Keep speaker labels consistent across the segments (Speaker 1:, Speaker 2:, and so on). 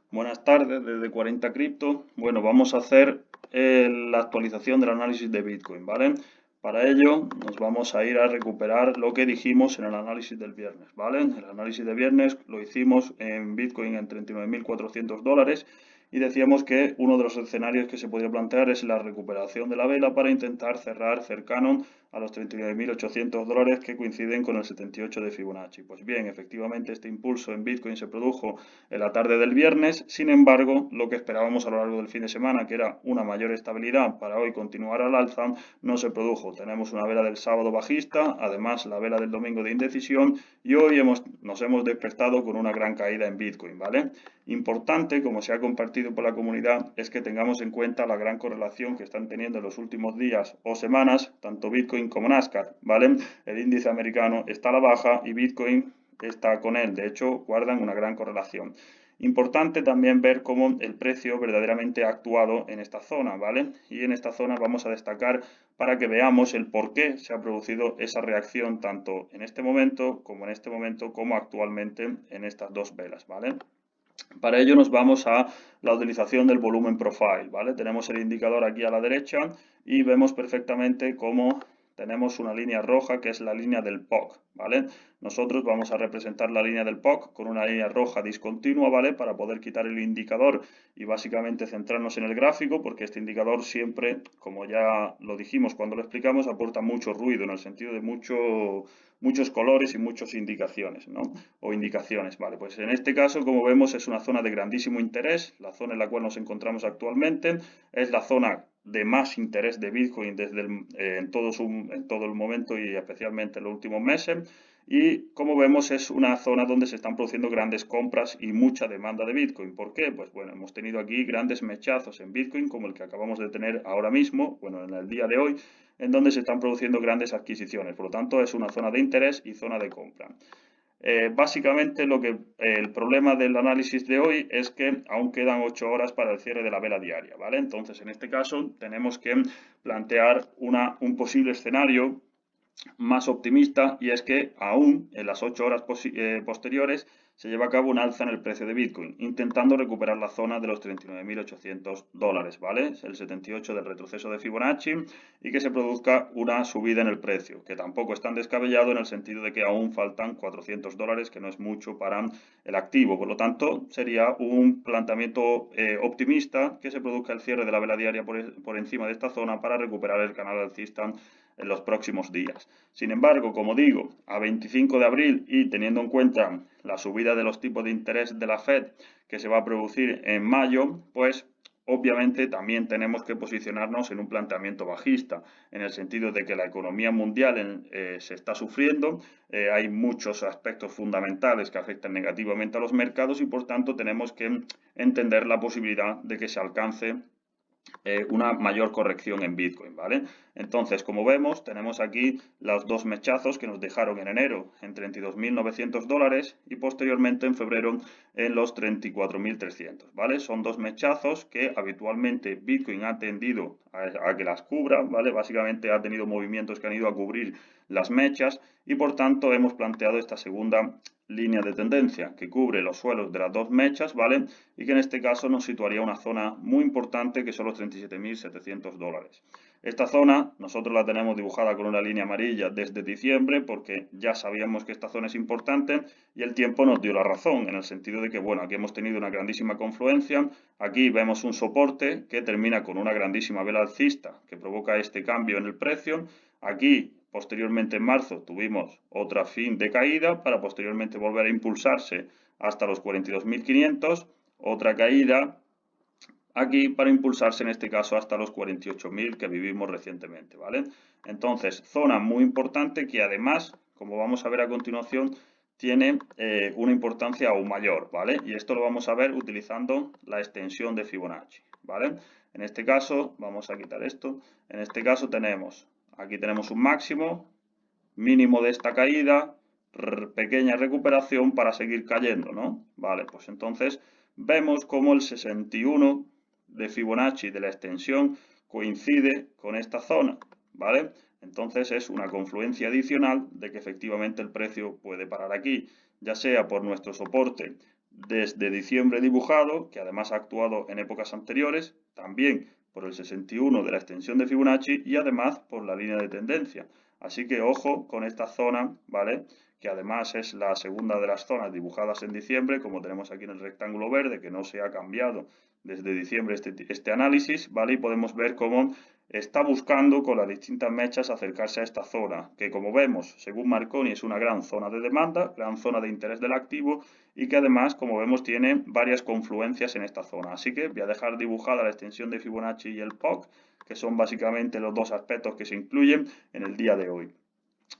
Speaker 1: Buenas tardes desde 40 Cripto. Bueno, vamos a hacer la actualización del análisis de Bitcoin, ¿vale? Para ello nos vamos a ir a recuperar lo que dijimos en el análisis del viernes, ¿vale? El análisis de viernes lo hicimos en Bitcoin en 39.400 dólares y decíamos que uno de los escenarios que se podía plantear es la recuperación de la vela para intentar cerrar cercano a los 39.800 dólares que coinciden con el 78 de Fibonacci. Pues bien, efectivamente este impulso en Bitcoin se produjo en la tarde del viernes. Sin embargo, lo que esperábamos a lo largo del fin de semana, que era una mayor estabilidad para hoy continuar al alza, no se produjo. Tenemos una vela del sábado bajista, además la vela del domingo de indecisión y hoy nos hemos despertado con una gran caída en Bitcoin, ¿vale? Importante, como se ha compartido por la comunidad, es que tengamos en cuenta la gran correlación que están teniendo en los últimos días o semanas, tanto Bitcoin como Nasdaq, ¿vale? El índice americano está a la baja y Bitcoin está con él. De hecho, guardan una gran correlación. Importante también ver cómo el precio verdaderamente ha actuado en esta zona, ¿vale? Y en esta zona vamos a destacar para que veamos el por qué se ha producido esa reacción tanto en este momento, como actualmente en estas dos velas, ¿vale? Para ello nos vamos a la utilización del volumen profile, ¿vale? Tenemos el indicador aquí a la derecha y vemos perfectamente cómo tenemos una línea roja que es la línea del POC, ¿vale? Nosotros vamos a representar la línea del POC con una línea roja discontinua, ¿vale? Para poder quitar el indicador y básicamente centrarnos en el gráfico, porque este indicador siempre, como ya lo dijimos cuando lo explicamos, aporta mucho ruido en el sentido de muchos colores y muchas indicaciones, ¿no? O indicaciones, ¿vale? Pues en este caso, como vemos, es una zona de grandísimo interés, la zona en la cual nos encontramos actualmente, es la zona de más interés de Bitcoin en todo el momento y especialmente en los últimos meses. Y como vemos es una zona donde se están produciendo grandes compras y mucha demanda de Bitcoin. ¿Por qué? Pues bueno, hemos tenido aquí grandes mechazos en Bitcoin como el que acabamos de tener ahora mismo, bueno, en el día de hoy, en donde se están produciendo grandes adquisiciones. Por lo tanto, es una zona de interés y zona de compra. Básicamente el problema del análisis de hoy es que aún quedan 8 horas para el cierre de la vela diaria, ¿vale? Entonces, en este caso, tenemos que plantear un posible escenario más optimista y es que aún en las 8 horas posteriores se lleva a cabo un alza en el precio de Bitcoin, intentando recuperar la zona de los 39.800 dólares, ¿vale? Es el 78 del retroceso de Fibonacci y que se produzca una subida en el precio, que tampoco es tan descabellado en el sentido de que aún faltan 400 dólares, que no es mucho para el activo. Por lo tanto, sería un planteamiento optimista que se produzca el cierre de la vela diaria por encima de esta zona para recuperar el canal alcista en los próximos días. Sin embargo, como digo, a 25 de abril y teniendo en cuenta la subida de los tipos de interés de la Fed que se va a producir en mayo, pues obviamente también tenemos que posicionarnos en un planteamiento bajista, en el sentido de que la economía mundial se está sufriendo, hay muchos aspectos fundamentales que afectan negativamente a los mercados y por tanto tenemos que entender la posibilidad de que se alcance una mayor corrección en Bitcoin, ¿vale? Entonces, como vemos, tenemos aquí los dos mechazos que nos dejaron en enero en 32.900 dólares y posteriormente en febrero en los 34.300, ¿vale? Son dos mechazos que habitualmente Bitcoin ha tendido a que las cubra, ¿vale? Básicamente ha tenido movimientos que han ido a cubrir las mechas y por tanto hemos planteado esta segunda línea de tendencia que cubre los suelos de las dos mechas, ¿vale? Y que en este caso nos situaría una zona muy importante que son los 37.700 dólares. Esta zona nosotros la tenemos dibujada con una línea amarilla desde diciembre porque ya sabíamos que esta zona es importante y el tiempo nos dio la razón en el sentido de que, bueno, aquí hemos tenido una grandísima confluencia, aquí vemos un soporte que termina con una grandísima vela alcista que provoca este cambio en el precio, aquí posteriormente en marzo tuvimos otra fin de caída para posteriormente volver a impulsarse hasta los 42.500, otra caída aquí para impulsarse en este caso hasta los 48.000 que vivimos recientemente, ¿vale? Entonces, zona muy importante que además, como vamos a ver a continuación, tiene una importancia aún mayor, ¿vale? Y esto lo vamos a ver utilizando la extensión de Fibonacci, ¿vale? En este caso, vamos a quitar esto, en este caso aquí tenemos un máximo, mínimo de esta caída, pequeña recuperación para seguir cayendo, ¿no? Vale, pues entonces vemos cómo el 61 de Fibonacci de la extensión coincide con esta zona, ¿vale? Entonces es una confluencia adicional de que efectivamente el precio puede parar aquí, ya sea por nuestro soporte desde diciembre dibujado, que además ha actuado en épocas anteriores, también por el 61 de la extensión de Fibonacci y además por la línea de tendencia. Así que ojo con esta zona, ¿vale? Que además es la segunda de las zonas dibujadas en diciembre, como tenemos aquí en el rectángulo verde, que no se ha cambiado desde diciembre este análisis, ¿vale? Y podemos ver cómo está buscando con las distintas mechas acercarse a esta zona, que como vemos, según Marconi, es una gran zona de demanda, gran zona de interés del activo y que además, como vemos, tiene varias confluencias en esta zona. Así que voy a dejar dibujada la extensión de Fibonacci y el POC, que son básicamente los dos aspectos que se incluyen en el día de hoy.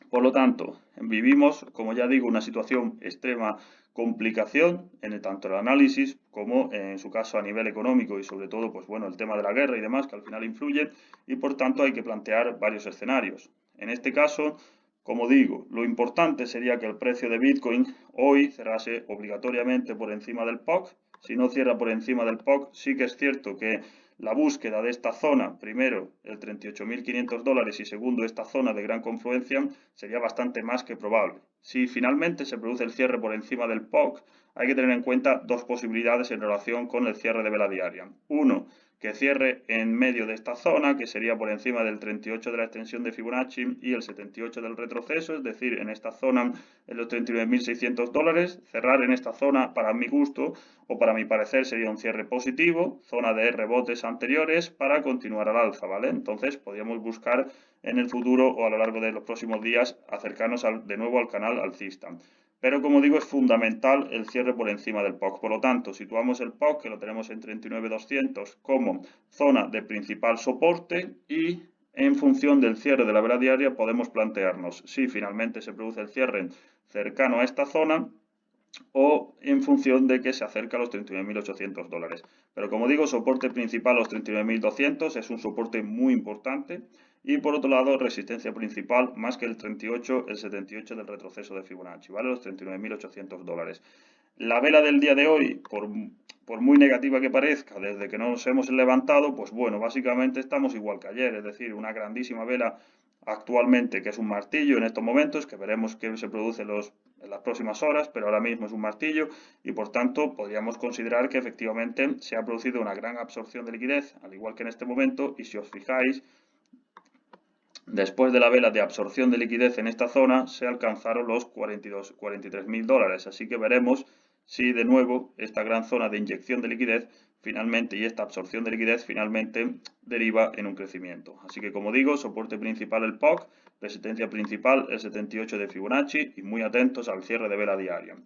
Speaker 1: Por lo tanto, vivimos, como ya digo, una situación extrema complicación en tanto el análisis como en su caso a nivel económico y sobre todo, pues bueno, el tema de la guerra y demás que al final influye y por tanto hay que plantear varios escenarios. En este caso, como digo, lo importante sería que el precio de Bitcoin hoy cerrase obligatoriamente por encima del POC. Si no cierra por encima del POC, sí que es cierto que la búsqueda de esta zona, primero el 38.500 dólares y segundo esta zona de gran confluencia, sería bastante más que probable. Si finalmente se produce el cierre por encima del POC, hay que tener en cuenta dos posibilidades en relación con el cierre de vela diaria. Uno, que cierre en medio de esta zona, que sería por encima del 38 de la extensión de Fibonacci y el 78 del retroceso, es decir, en esta zona en los 39.600 dólares. Cerrar en esta zona, para mi gusto o para mi parecer, sería un cierre positivo, zona de rebotes anteriores para continuar al alza, ¿vale? Entonces, podríamos buscar en el futuro o a lo largo de los próximos días acercarnos de nuevo al canal alcista. Pero como digo, es fundamental el cierre por encima del POC. Por lo tanto, situamos el POC, que lo tenemos en 39.200, como zona de principal soporte y en función del cierre de la vela diaria podemos plantearnos si finalmente se produce el cierre cercano a esta zona o en función de que se acerca a los 39.800 dólares. Pero como digo, soporte principal los 39.200 es un soporte muy importante y por otro lado resistencia principal más que el 38, el 78 del retroceso de Fibonacci, ¿vale? Los 39.800 dólares. La vela del día de hoy, por muy negativa que parezca, desde que nos hemos levantado, pues bueno, básicamente estamos igual que ayer, es decir, una grandísima vela actualmente que es un martillo en estos momentos, que veremos que se produce en las próximas horas, pero ahora mismo es un martillo y por tanto podríamos considerar que efectivamente se ha producido una gran absorción de liquidez, al igual que en este momento, y si os fijáis, después de la vela de absorción de liquidez en esta zona se alcanzaron los 43.000 dólares, así que veremos si de nuevo esta gran zona de inyección de liquidez finalmente y esta absorción de liquidez finalmente deriva en un crecimiento. Así que como digo, soporte principal el POC, resistencia principal el 78 de Fibonacci y muy atentos al cierre de vela diaria.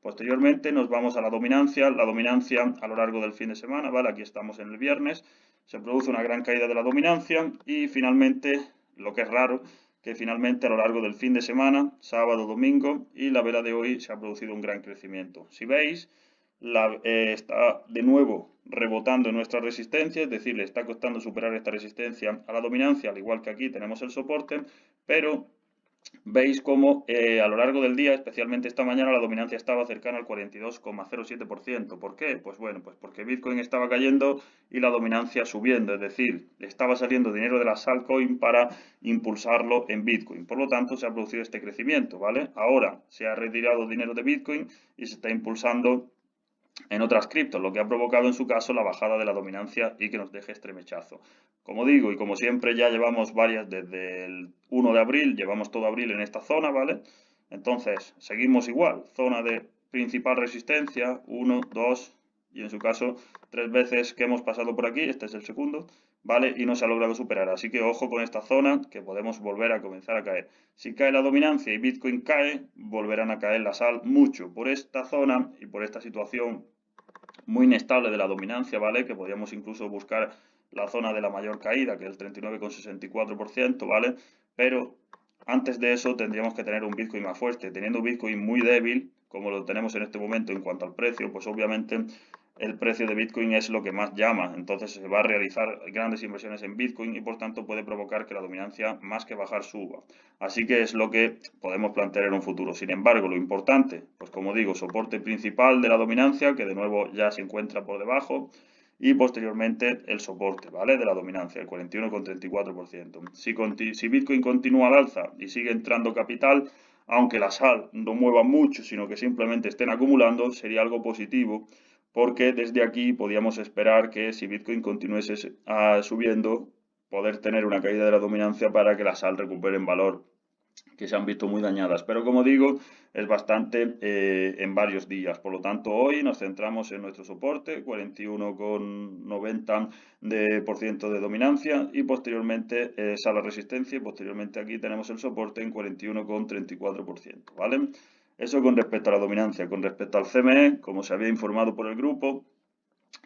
Speaker 1: Posteriormente nos vamos a la dominancia a lo largo del fin de semana, ¿vale? Aquí estamos en el viernes, se produce una gran caída de la dominancia y finalmente, lo que es raro, que finalmente a lo largo del fin de semana, sábado, domingo y la vela de hoy se ha producido un gran crecimiento. Si veis, está de nuevo rebotando en nuestra resistencia, es decir, le está costando superar esta resistencia a la dominancia, al igual que aquí tenemos el soporte, pero veis cómo a lo largo del día, especialmente esta mañana, la dominancia estaba cercana al 42,07%. ¿Por qué? Pues bueno, pues porque Bitcoin estaba cayendo y la dominancia subiendo, es decir, estaba saliendo dinero de las altcoins para impulsarlo en Bitcoin. Por lo tanto, se ha producido este crecimiento, ¿vale? Ahora se ha retirado dinero de Bitcoin y se está impulsando en otras criptos, lo que ha provocado en su caso la bajada de la dominancia y que nos deje este mechazo. Como digo y como siempre ya llevamos varias desde el 1 de abril, llevamos todo abril en esta zona, ¿vale? Entonces, seguimos igual, zona de principal resistencia, 1, 2 y en su caso 3 veces que hemos pasado por aquí, este es el segundo, ¿vale? Y no se ha logrado superar, así que ojo con esta zona que podemos volver a comenzar a caer. Si cae la dominancia y Bitcoin cae, volverán a caer la sal mucho por esta zona y por esta situación muy inestable de la dominancia, ¿vale? Que podríamos incluso buscar la zona de la mayor caída, que es el 39,64%, ¿vale? Pero antes de eso tendríamos que tener un Bitcoin más fuerte. Teniendo un Bitcoin muy débil, como lo tenemos en este momento en cuanto al precio, pues obviamente el precio de Bitcoin es lo que más llama. Entonces se va a realizar grandes inversiones en Bitcoin y por tanto puede provocar que la dominancia más que bajar suba. Así que es lo que podemos plantear en un futuro. Sin embargo, lo importante, pues como digo, soporte principal de la dominancia, que de nuevo ya se encuentra por debajo, y posteriormente el soporte, ¿vale? De la dominancia, el 41,34%. Si Bitcoin continúa al alza y sigue entrando capital, aunque la sal no mueva mucho, sino que simplemente estén acumulando, sería algo positivo, porque desde aquí podíamos esperar que si Bitcoin continuase subiendo, poder tener una caída de la dominancia para que la sal recupere en valor, que se han visto muy dañadas. Pero como digo, es bastante en varios días. Por lo tanto, hoy nos centramos en nuestro soporte, 41,90% de dominancia, y posteriormente sale resistencia, y posteriormente aquí tenemos el soporte en 41,34%, ¿vale? Eso con respecto a la dominancia. Con respecto al CME, como se había informado por el grupo,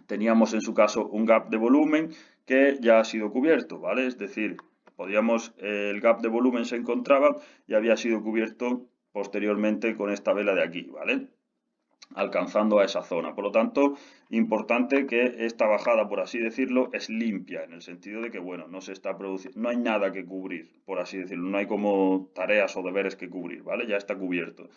Speaker 1: teníamos en su caso un gap de volumen que ya ha sido cubierto, ¿vale? Es decir, el gap de volumen se encontraba y había sido cubierto posteriormente con esta vela de aquí, ¿vale? Alcanzando a esa zona. Por lo tanto, importante que esta bajada, por así decirlo, es limpia, en el sentido de que, bueno, no se está produciendo, no hay nada que cubrir, por así decirlo, no hay como tareas o deberes que cubrir, ¿vale? Ya está cubierto.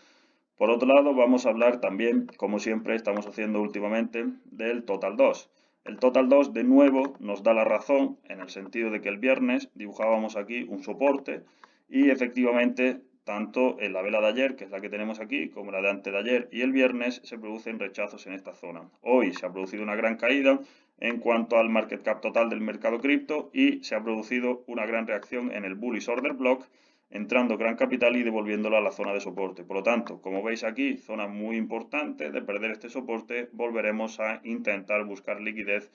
Speaker 1: Por otro lado, vamos a hablar también, como siempre estamos haciendo últimamente, del Total 2. El Total 2 de nuevo nos da la razón en el sentido de que el viernes dibujábamos aquí un soporte y efectivamente tanto en la vela de ayer, que es la que tenemos aquí, como la de antes de ayer y el viernes se producen rechazos en esta zona. Hoy se ha producido una gran caída en cuanto al market cap total del mercado cripto y se ha producido una gran reacción en el bullish order block, entrando gran capital y devolviéndola a la zona de soporte. Por lo tanto, como veis aquí, zona muy importante de perder este soporte, volveremos a intentar buscar liquidez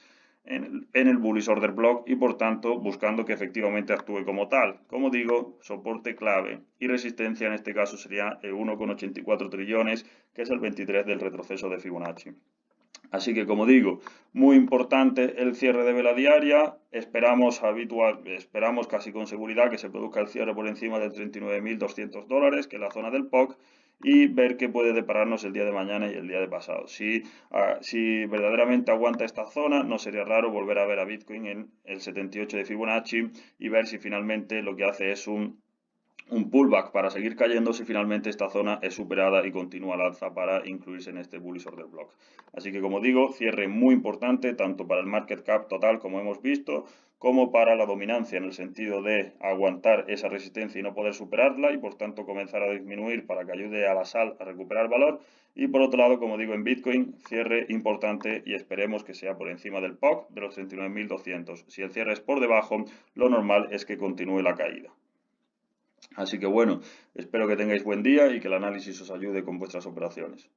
Speaker 1: en el bullish order block y por tanto buscando que efectivamente actúe como tal. Como digo, soporte clave y resistencia en este caso sería el 1,84 trillones, que es el 23 del retroceso de Fibonacci. Así que, como digo, muy importante el cierre de vela diaria. Esperamos casi con seguridad que se produzca el cierre por encima de 39.200 dólares, que es la zona del POC, y ver qué puede depararnos el día de mañana y el día de pasado. Si verdaderamente aguanta esta zona, no sería raro volver a ver a Bitcoin en el 78 de Fibonacci y ver si finalmente lo que hace es un pullback para seguir cayendo si finalmente esta zona es superada y continúa al alza para incluirse en este bullish order block. Así que, como digo, cierre muy importante tanto para el market cap total, como hemos visto, como para la dominancia en el sentido de aguantar esa resistencia y no poder superarla y por tanto comenzar a disminuir para que ayude a la sal a recuperar valor. Y por otro lado, como digo, en Bitcoin, cierre importante y esperemos que sea por encima del POC de los 39.200. Si el cierre es por debajo, lo normal es que continúe la caída. Así que bueno, espero que tengáis buen día y que el análisis os ayude con vuestras operaciones.